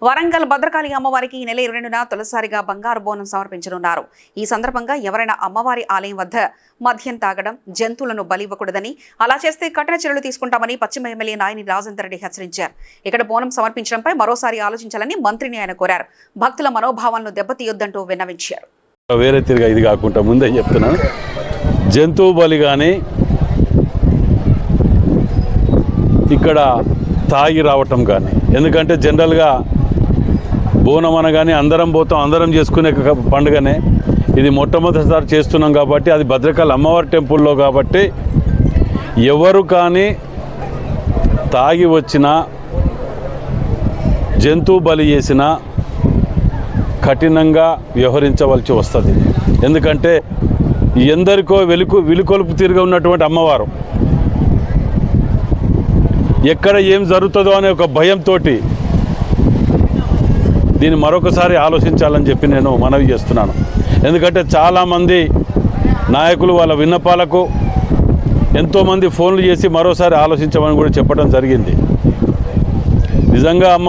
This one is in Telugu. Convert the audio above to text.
వరంగల్ భద్రకాళి అమ్మవారికి ఈ నెల 22న తొలిసారిగా బంగారు బోనం సమర్పించనున్నారు. ఈ సందర్భంగా ఎవరైనా అమ్మవారి ఆలయం వద్ద మద్యం తాగడం, జంతువులను బలి ఇవ్వకూడదని, అలా చేస్తే కఠిన చర్యలు తీసుకుంటామని పశ్చిమ ఎమ్మెల్యే నాయని రాజేందర్ రెడ్డి హెచ్చరించారు. ఇక్కడ బోనం సమర్పించడంపై మరోసారి ఆలోచించాలని మంత్రిని ఆయన కోరారు. భక్తుల మనోభావాలను దెబ్బతీయొద్దంటూ విన్నవించారు. వేరే తిరిగా ఇది కాకుండా ముందే చెప్తున్నాను, జంతువు బలి కానీ ఇక్కడ తాగి రావటం కానీ, ఎందుకంటే జనరల్గా బోనం అనగానే అందరం పోతాం, అందరం చేసుకునే పండుగనే. ఇది మొట్టమొదటిసారి చేస్తున్నాం కాబట్టి, అది భద్రకాళి అమ్మవారి టెంపుల్లో కాబట్టి ఎవరు కానీ తాగి వచ్చినా, జంతువు బలి చేసినా కఠినంగా వ్యవహరించవలసి వస్తుంది. ఎందుకంటే ఎందరికో విలుకొలుపు తిరిగి ఉన్నటువంటి అమ్మవారు ఎక్కడ ఏం జరుగుతుందో అనే ఒక భయంతో దీన్ని మరొకసారి ఆలోచించాలని చెప్పి నేను మనవి చేస్తున్నాను. ఎందుకంటే చాలామంది నాయకులు వాళ్ళ విన్నపాలకు ఎంతోమంది ఫోన్లు చేసి మరోసారి ఆలోచించమని కూడా చెప్పడం జరిగింది. నిజంగా